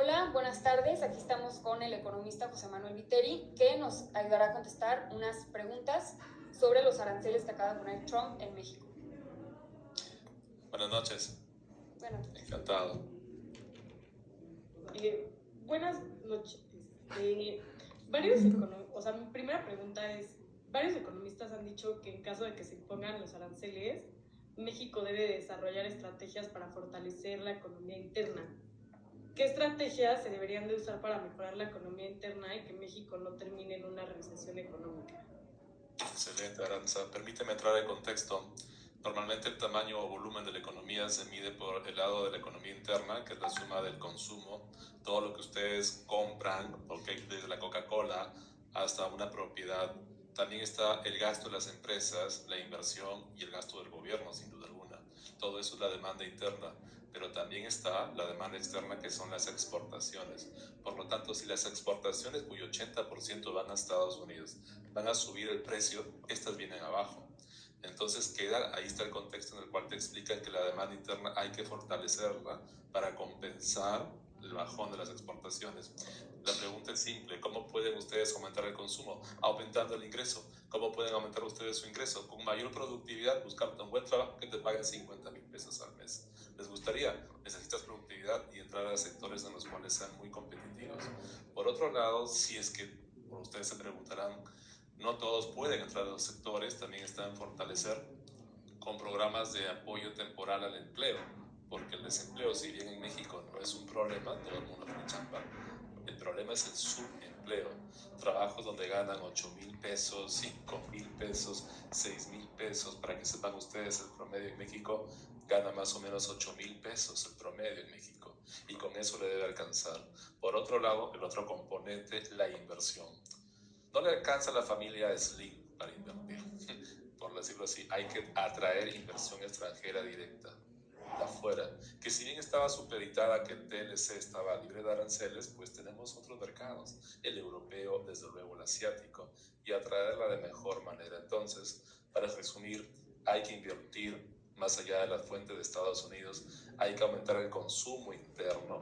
Hola, buenas tardes. Aquí estamos con el economista José Manuel Viteri, que nos ayudará a contestar unas preguntas sobre los aranceles que acaba de poner Trump en México. Buenas noches. Bueno, Encantado. Buenas noches. Mi primera pregunta es, varios economistas han dicho que en caso de que se impongan los aranceles, México debe desarrollar estrategias para fortalecer la economía interna. ¿Qué estrategias se deberían de usar para mejorar la economía interna y que México no termine en una recesión económica? Excelente, Aranza. Permíteme entrar en contexto. Normalmente el tamaño o volumen de la economía se mide por el lado de la economía interna, que es la suma del consumo, todo lo que ustedes compran, desde la Coca-Cola hasta una propiedad. También está el gasto de las empresas, la inversión y el gasto del gobierno, sin duda alguna. Todo eso es la demanda interna, pero también está la demanda externa, que son las exportaciones. Por lo tanto, si las exportaciones, cuyo 80% van a Estados Unidos, van a subir el precio, estas vienen abajo. Entonces ahí está el contexto en el cual te explican que la demanda interna hay que fortalecerla para compensar el bajón de las exportaciones. La pregunta es simple: ¿cómo pueden ustedes aumentar el consumo? Aumentando el ingreso. ¿Cómo pueden aumentar ustedes su ingreso? Con mayor productividad, buscando un buen trabajo que te paguen 50,000 pesos al mes. ¿Les gustaría? Necesitas productividad y entrar a sectores en los cuales sean muy competitivos. Por otro lado, si es que ustedes se preguntarán, no todos pueden entrar a los sectores, también está en fortalecer con programas de apoyo temporal al empleo, porque el desempleo, si bien en México no es un problema, todo el mundo tiene chamba, el problema es el subempleo. Trabajos donde ganan 8,000 pesos, 5,000 pesos, 6,000 pesos. Para que sepan ustedes, el promedio en México gana más o menos 8,000 pesos el promedio en México, y con eso le debe alcanzar. Por otro lado, el otro componente, la inversión. No le alcanza a la familia Slim para invertir, por decirlo así. Hay que atraer inversión extranjera directa de afuera, que si bien estaba supeditada que el TLC estaba libre de aranceles, pues tenemos otros mercados, el europeo, desde luego el asiático, y atraerla de mejor manera. Entonces, para resumir, hay que invertir más allá de la fuente de Estados Unidos, hay que aumentar el consumo interno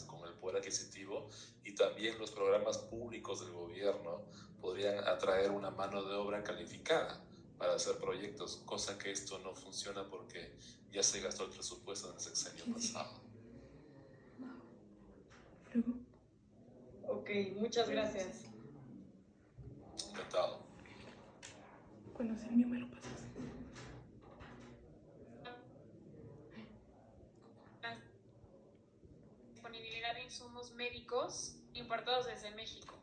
con el poder adquisitivo, y también los programas públicos del gobierno podrían atraer una mano de obra calificada para hacer proyectos, cosa que esto no funciona porque ya se gastó el presupuesto en el sexenio pasado. Ok, muchas gracias. Encantado. Cuando sea el mío me lo pasas. disponibilidad de insumos médicos importados desde México.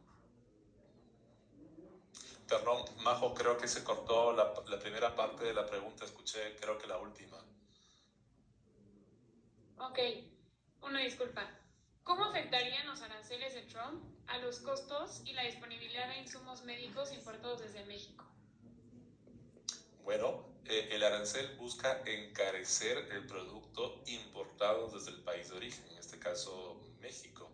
Perdón, Majo, creo que se cortó la primera parte de la pregunta, escuché creo que la última. Ok, una disculpa. ¿Cómo afectarían los aranceles de Trump a los costos y la disponibilidad de insumos médicos importados desde México? Bueno, el arancel busca encarecer el producto importado desde el país de origen, en este caso México.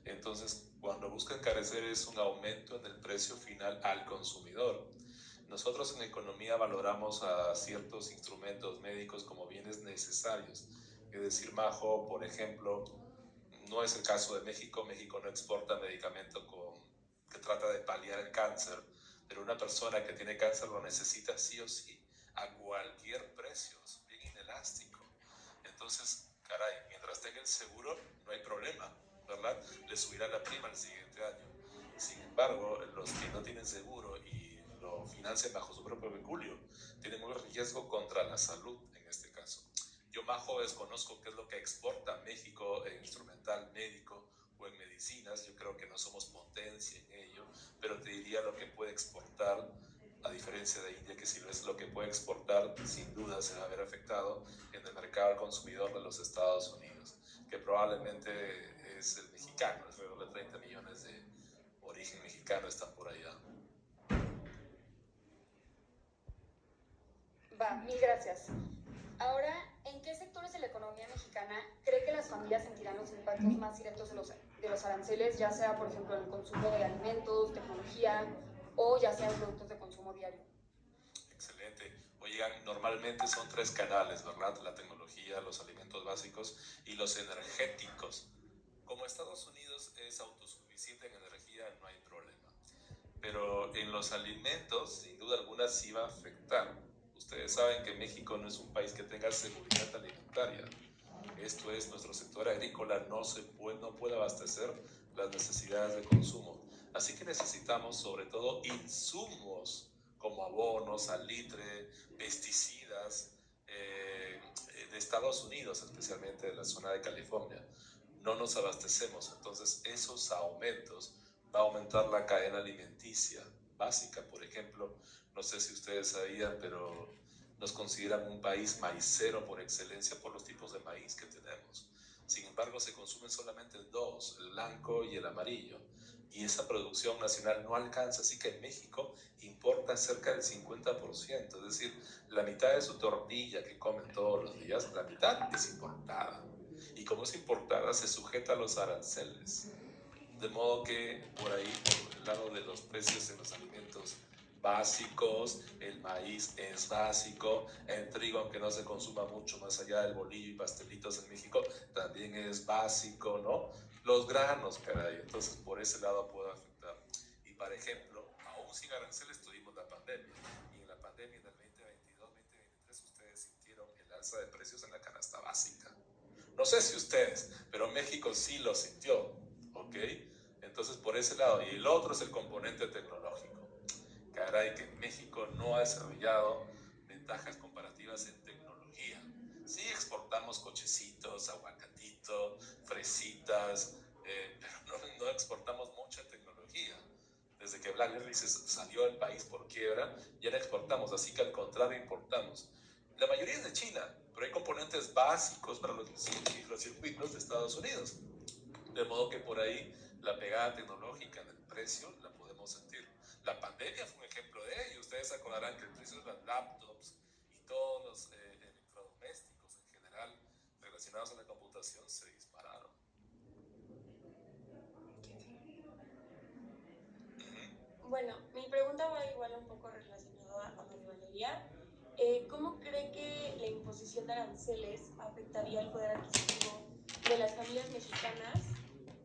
Entonces, cuando busca encarecer es un aumento en el precio final al consumidor. Nosotros en economía valoramos a ciertos instrumentos médicos como bienes necesarios. Es decir, Majo, por ejemplo, no es el caso de México. México no exporta medicamento que trata de paliar el cáncer, pero una persona que tiene cáncer lo necesita sí o sí, a cualquier precio, es bien inelástico. Entonces, caray, mientras tenga el seguro, no hay problema, ¿verdad? Le subirá la prima el siguiente año. Sin embargo, los que no tienen seguro y lo financian bajo su propio peculio, tienen un riesgo contra la salud en este caso. Yo, Majo, desconozco qué es lo que exporta México en instrumental médico o en medicinas. Yo creo que no somos potencia en ello, pero te diría lo que puede exportar, a diferencia de India, que si ves lo que puede exportar, sin duda se va a ver afectado en el mercado al consumidor de los Estados Unidos, que probablemente es el mexicano. Alrededor de 30 millones de origen mexicano están por allá. Va, mil gracias. Ahora, ¿en qué sectores de la economía mexicana cree que las familias sentirán los impactos más directos de los aranceles, ya sea, por ejemplo, en el consumo de alimentos, tecnología, o ya sea en productos de consumo diario? Excelente. Oigan, normalmente son 3 canales, ¿verdad? La tecnología, los alimentos básicos y los energéticos. Como Estados Unidos es autosuficiente en energía, no hay problema. Pero en los alimentos, sin duda alguna, sí va a afectar. Ustedes saben que México no es un país que tenga seguridad alimentaria. Esto es, nuestro sector agrícola no puede abastecer las necesidades de consumo. Así que necesitamos sobre todo insumos como abonos, salitre, pesticidas de Estados Unidos, especialmente de la zona de California. No nos abastecemos, entonces esos aumentos va a aumentar la cadena alimenticia básica. Por ejemplo, no sé si ustedes sabían, pero nos consideran un país maicero por excelencia por los tipos de maíz que tenemos. Sin embargo, se consumen solamente dos, el blanco y el amarillo. Y esa producción nacional no alcanza, así que México importa cerca del 50%, es decir, la mitad de su tortilla que comen todos los días, la mitad es importada. Y como es importada, se sujeta a los aranceles. De modo que por ahí, por el lado de los precios de los alimentos básicos, el maíz es básico, el trigo, aunque no se consuma mucho más allá del bolillo y pastelitos en México, también es básico, ¿no? Los granos, caray, entonces por ese lado puede afectar. Y por ejemplo, aún sin aranceles tuvimos la pandemia, y en la pandemia del 2022-2023 ustedes sintieron el alza de precios en la canasta básica. No sé si ustedes, pero México sí lo sintió, ¿ok? Entonces por ese lado, y el otro es el componente tecnológico. Caray, que México no ha desarrollado ventajas comparativas en tecnología. Sí exportamos cochecitos, aguacatito, fresitas, pero no exportamos mucha tecnología. Desde que BlackBerry salió del país por quiebra, ya no exportamos, así que al contrario importamos. La mayoría es de China, pero hay componentes básicos para los circuitos de Estados Unidos. De modo que por ahí la pegada tecnológica en el precio la podemos sentir. La pandemia fue un ejemplo de ello. Ustedes se acordarán que el precio de las laptops y todos los electrodomésticos en general relacionados a la computación se dispararon. Bueno, mi pregunta va igual un poco relacionada a la de Valeria. ¿Cómo cree que la imposición de aranceles afectaría el poder adquisitivo de las familias mexicanas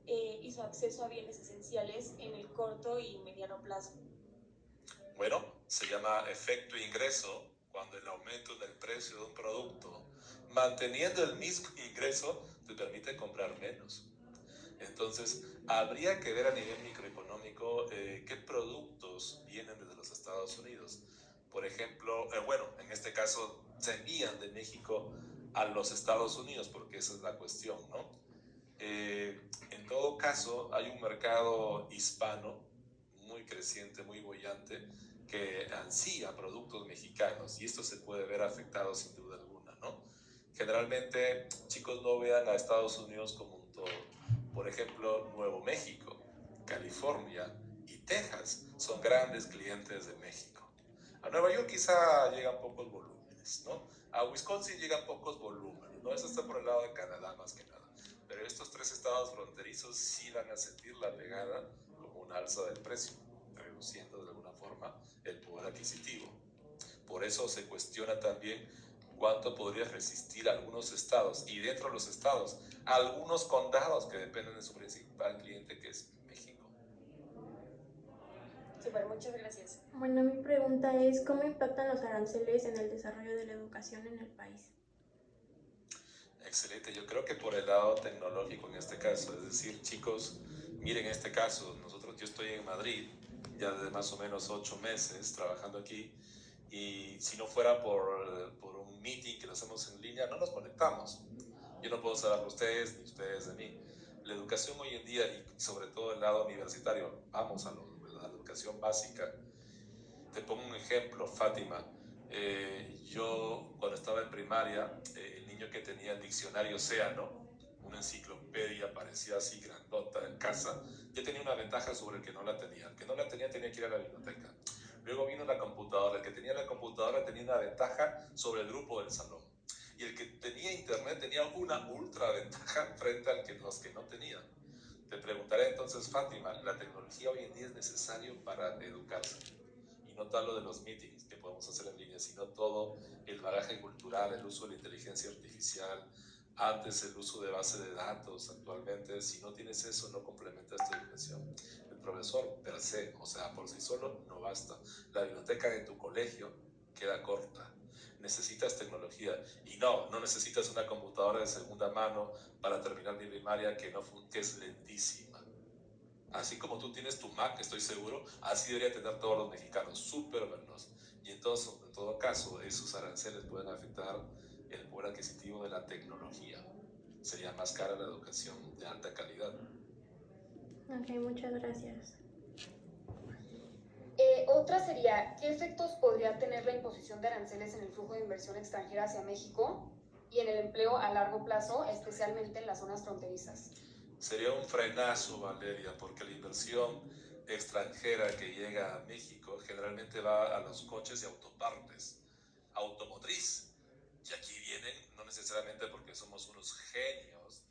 y su acceso a bienes esenciales en el corto y mediano plazo? Bueno, se llama efecto ingreso cuando el aumento del precio de un producto, manteniendo el mismo ingreso, te permite comprar menos. Entonces, habría que ver a nivel microeconómico qué productos vienen desde los Estados Unidos. Por ejemplo, bueno, en este caso se envían de México a los Estados Unidos, porque esa es la cuestión, ¿no? En todo caso, hay un mercado hispano muy creciente, muy bollante, que ansía productos mexicanos, y esto se puede ver afectado sin duda alguna, ¿no? Generalmente, chicos, no vean a Estados Unidos como un todo. Por ejemplo, Nuevo México, California y Texas son grandes clientes de México. A Nueva York quizá llegan pocos volúmenes, ¿no? A Wisconsin llegan pocos volúmenes, ¿no? Eso está por el lado de Canadá más que nada. Pero estos tres estados fronterizos sí van a sentir la pegada como un alza del precio, reduciendo de alguna forma el poder adquisitivo. Por eso se cuestiona también cuánto podría resistir algunos estados, y dentro de los estados, algunos condados que dependen de su principal cliente, que es México. Súper, muchas gracias. Bueno, mi pregunta es, ¿cómo impactan los aranceles en el desarrollo de la educación en el país? Excelente, yo creo que por el lado tecnológico en este caso, es decir, chicos, miren este caso, yo estoy en Madrid ya desde más o menos 8 meses trabajando aquí, y si no fuera por un meeting que lo hacemos en línea, no nos conectamos. Yo no puedo saber de ustedes ni ustedes de mí. La educación hoy en día, y sobre todo el lado universitario, vamos a la educación básica. Te pongo un ejemplo, Fátima. Yo cuando estaba en primaria, el niño que tenía el diccionario Océano, una enciclopedia parecía así grandota en casa, ya tenía una ventaja sobre el que no la tenía. El que no la tenía tenía que ir a la biblioteca. Luego vino la computadora. El que tenía la computadora tenía una ventaja sobre el grupo del salón. Y el que tenía internet tenía una ultra ventaja frente a los que no tenían. Te preguntaré entonces, Fátima, ¿la tecnología hoy en día es necesario para educarse? Y no tal lo de los meetings que podemos hacer en línea, sino todo el bagaje cultural, el uso de la inteligencia artificial. Antes el uso de base de datos, actualmente si no tienes eso no complementas tu educación. El profesor per se, o sea, por sí solo no basta. La biblioteca de tu colegio queda corta. Necesitas tecnología y no necesitas una computadora de segunda mano para terminar mi primaria que es lentísima. Así como tú tienes tu Mac, estoy seguro, así debería tener todos los mexicanos, súper veloz. Y entonces, en todo caso, esos aranceles pueden afectar el poder adquisitivo de la tecnología. Sería más cara la educación de alta calidad. Ok, muchas gracias. Otra sería, ¿qué efectos podría tener la imposición de aranceles en el flujo de inversión extranjera hacia México y en el empleo a largo plazo, especialmente en las zonas fronterizas? Sería un frenazo, Valeria, porque la inversión extranjera que llega a México generalmente va a los coches y autopartes, automotriz. Y aquí vienen, no necesariamente porque somos unos genios,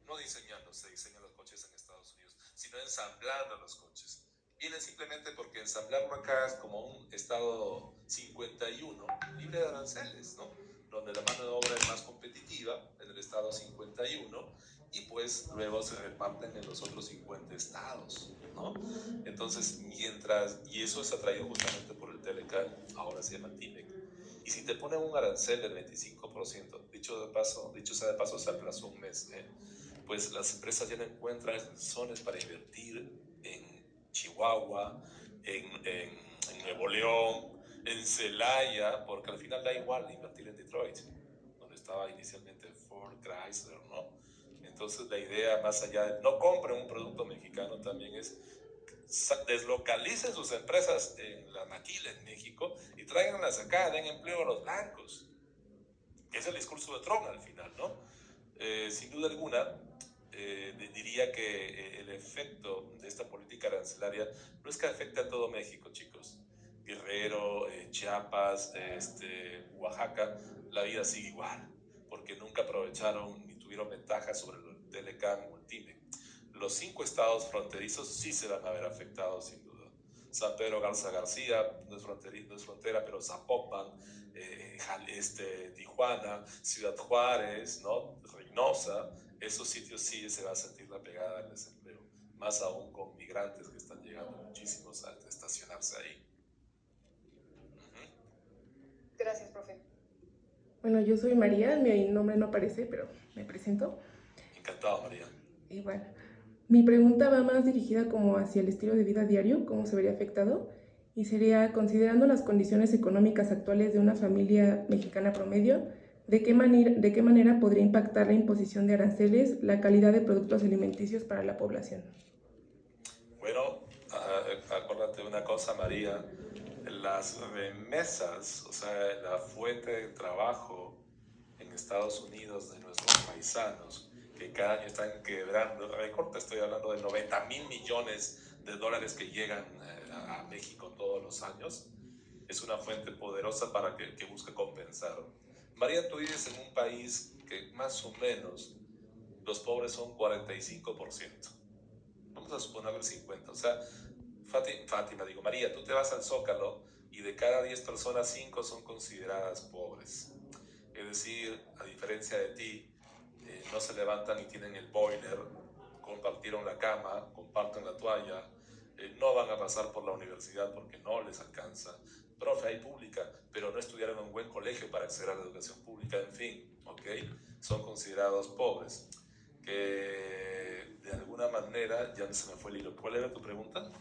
no diseñando, se diseñan los coches en Estados Unidos, sino ensamblando los coches. Vienen simplemente porque ensamblarlo acá es como un estado 51 libre de aranceles, ¿no? Donde la mano de obra es más competitiva en el estado 51 y pues luego se reparten en los otros 50 estados, ¿no? Entonces, y eso es atraído justamente por el Telecan, ahora se llama TIMEC. Y si te ponen un arancel del 25%, dicho sea de paso, se aplazó un mes, pues las empresas ya no encuentran razones para invertir en Chihuahua, en Nuevo León, en Celaya, porque al final da igual invertir en Detroit, donde estaba inicialmente Ford, Chrysler, ¿no? Entonces la idea, más allá de no compren un producto mexicano, también es deslocalicen sus empresas en la maquila en México y tráiganlas acá, den empleo a los blancos. Es el discurso de Trump al final, ¿no? Sin duda alguna, diría que el efecto de esta política arancelaria no es que afecte a todo México, chicos. Guerrero, Chiapas, Oaxaca, la vida sigue igual, porque nunca aprovecharon ni tuvieron ventaja sobre el Telecán o el TIMEC. Los 5 estados fronterizos sí se van a ver afectados, sin duda. San Pedro Garza García, no es frontera, pero Zapopan, Tijuana, Ciudad Juárez, ¿no? Reynosa, esos sitios sí se va a sentir la pegada del desempleo, más aún con migrantes que están llegando muchísimos a estacionarse ahí. Gracias, profe. Bueno, yo soy María, mi nombre no aparece, pero me presento. Encantado, María. Y bueno, mi pregunta va más dirigida como hacia el estilo de vida diario, cómo se vería afectado, y sería, considerando las condiciones económicas actuales de una familia mexicana promedio, ¿de qué manera podría impactar la imposición de aranceles la calidad de productos alimenticios para la población? Bueno, acuérdate de una cosa, María, las remesas, o sea, la fuente de trabajo en Estados Unidos de nuestros paisanos, que cada año están quebrando récord, estoy hablando de 90,000 millones de dólares que llegan a México todos los años, es una fuente poderosa para que busque compensar. María, tú vives en un país que más o menos los pobres son 45%. Vamos a suponer el 50%. O sea, Fátima, digo, María, tú te vas al Zócalo y de cada 10 personas, 5 son consideradas pobres. Es decir, a diferencia de ti, no se levantan y tienen el boiler, compartieron la cama, comparten la toalla, no van a pasar por la universidad porque no les alcanza. Profe, hay pública, pero no estudiaron en un buen colegio para acceder a la educación pública, en fin, ¿ok? Son considerados pobres. Que de alguna manera, ya se me fue el hilo. ¿Cuál era tu pregunta,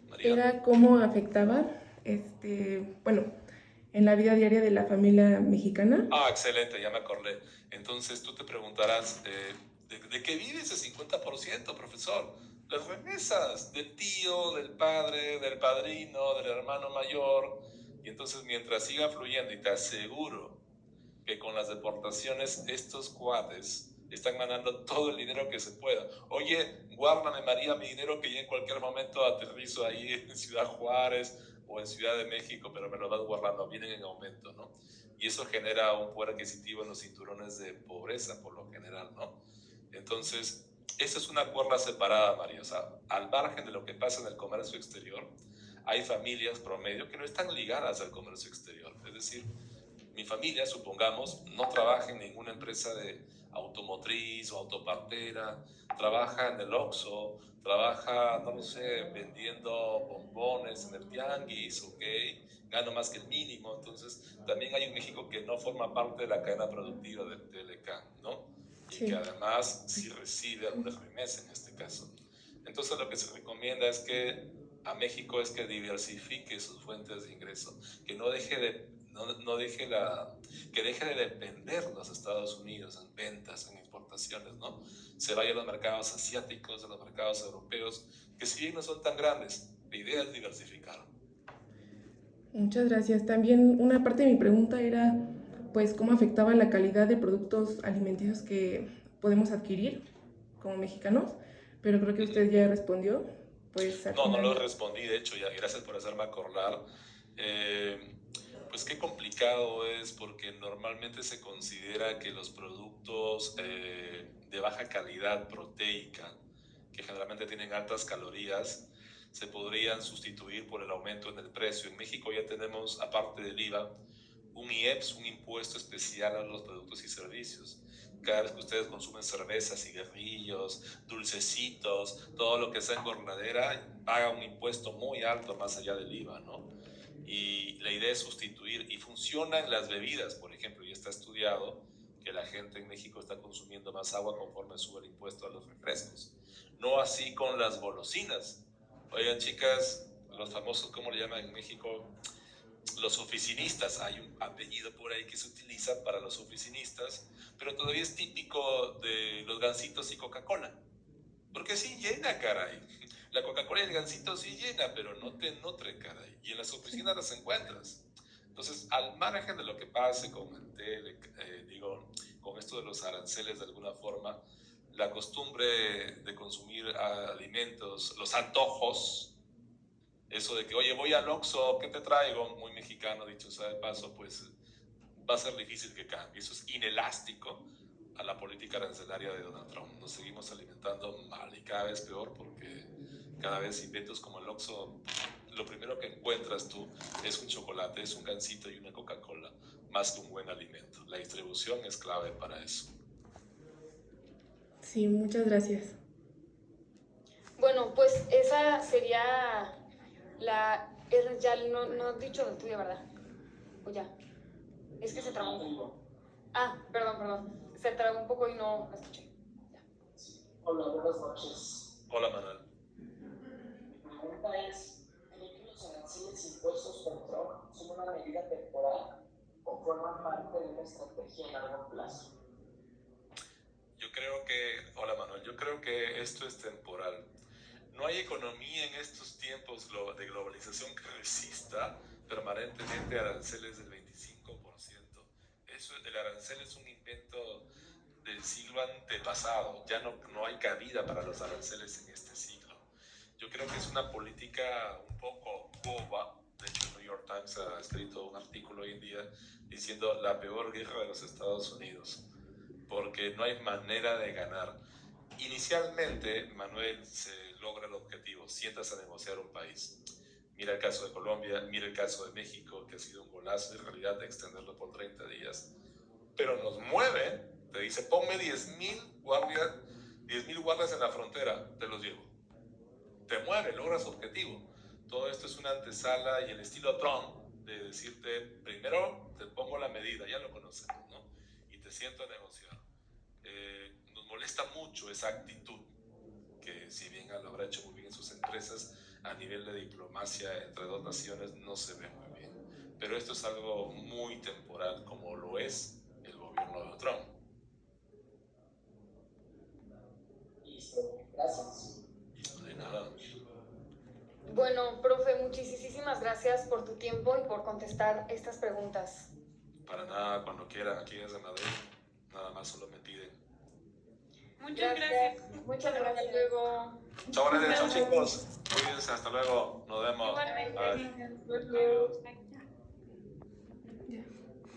María? Era cómo afectaba, bueno, en la vida diaria de la familia mexicana. Ah, excelente, ya me acordé. Entonces tú te preguntarás, ¿de qué vive ese 50%, profesor? Las remesas del tío, del padre, del padrino, del hermano mayor. Y entonces mientras siga fluyendo, y te aseguro que con las deportaciones estos cuates están ganando todo el dinero que se pueda. Oye, guárdame, María, mi dinero que ya en cualquier momento aterrizo ahí en Ciudad Juárez o en Ciudad de México, pero me lo vas guardando, vienen en aumento, ¿no? Y eso genera un poder adquisitivo en los cinturones de pobreza, por lo general, ¿no? Entonces, esa es una cuerda separada, María. O sea, al margen de lo que pasa en el comercio exterior, hay familias promedio que no están ligadas al comercio exterior. Es decir, mi familia, supongamos, no trabaja en ninguna empresa de automotriz o autopartera, trabaja en el Oxxo, trabaja, no lo sé, vendiendo bombones en el tianguis, ¿ok? Gano más que el mínimo. Entonces también hay un México que no forma parte de la cadena productiva del TLK, ¿no? Y Sí. que además sí recibe alguna remesa en este caso. Entonces lo que se recomienda es que a México es que diversifique sus fuentes de ingreso, que no deje de, que deje de depender de los Estados Unidos en ventas, en exportaciones, ¿no? Se vaya a los mercados asiáticos, a los mercados europeos, que si bien no son tan grandes, la idea es diversificar. Muchas gracias. También una parte de mi pregunta era, pues, cómo afectaba la calidad de productos alimenticios que podemos adquirir como mexicanos, pero creo que usted ya respondió. Pues al No final... lo respondí, de hecho, ya gracias por hacerme acordar. Pues qué complicado es, porque normalmente se considera que los productos de baja calidad proteica, que generalmente tienen altas calorías, se podrían sustituir por el aumento en el precio. En México ya tenemos, aparte del IVA, un IEPS, un impuesto especial a los productos y servicios. Cada vez que ustedes consumen cervezas, cigarrillos, dulcecitos, todo lo que sea engordadera, paga un impuesto muy alto más allá del IVA, ¿no? Y la idea es sustituir, y funciona en las bebidas, por ejemplo, y está estudiado que la gente en México está consumiendo más agua conforme sube el impuesto a los refrescos. No así con las golosinas. Oigan, chicas, los famosos, ¿cómo le llaman en México? Los oficinistas. Hay un apellido por ahí que se utiliza para los oficinistas, pero todavía es típico de los Gansitos y Coca-Cola. Porque sí llena, caray. La Coca-Cola y el Gansito sí llena, pero no te nutre, caray. Y en las oficinas las encuentras. Entonces, al margen de lo que pase con el con esto de los aranceles de alguna forma, la costumbre de consumir alimentos, los antojos, eso de que, oye, voy al Oxxo, ¿qué te traigo? Muy mexicano, dicho sea de paso, pues va a ser difícil que cambie. Eso es inelástico a la política arancelaria de Donald Trump. Nos seguimos alimentando mal y cada vez peor, porque cada vez inventos como el Oxxo, lo primero que encuentras tú es un chocolate, es un Gansito y una Coca-Cola, más que un buen alimento. La distribución es clave para eso. Sí, muchas gracias. Bueno, pues esa sería la... Ya no has dicho lo tuyo, ¿verdad? O ya. Es que se trabó un poco. Ah, perdón. Se trabó un poco y no la escuché. Ya. Hola, buenas noches. Hola, Manuel. Mi pregunta es, ¿cree que los aranceles impuestos por Trump son una medida temporal o forman parte de una estrategia a largo plazo? Hola Manuel, yo creo que esto es temporal. No hay economía en estos tiempos de globalización que resista permanentemente aranceles del 25%. El arancel es un invento del siglo antepasado. Ya no hay cabida para los aranceles en este siglo. Yo creo que es una política un poco boba. De hecho, el New York Times ha escrito un artículo hoy en día diciendo la peor guerra de los Estados Unidos, porque no hay manera de ganar. Inicialmente, Manuel, se logra el objetivo, sientas a negociar un país. Mira el caso de Colombia, mira el caso de México, que ha sido un golazo en realidad de extenderlo por 30 días. Pero nos mueve, te dice, ponme 10,000 guardias en la frontera, te los llevo. Te mueve, logras objetivo. Todo esto es una antesala y el estilo Trump de decirte, primero te pongo la medida, ya lo conocemos, ¿no? Y te siento a negociar. Nos molesta mucho esa actitud, que si bien lo habrá hecho muy bien en sus empresas, a nivel de diplomacia entre dos naciones no se ve muy bien. Pero esto es algo muy temporal, como lo es el gobierno de Trump. Listo, gracias. De nada. Bueno, profe, muchísimas gracias por tu tiempo y por contestar estas preguntas. Para nada, cuando quieran, aquí desde Madrid, nada más solo me piden. Muchas gracias. Muchas gracias. Hasta luego. Chao, chicos. Cuídense, hasta luego. Nos vemos. Igualmente. Bye. Adiós.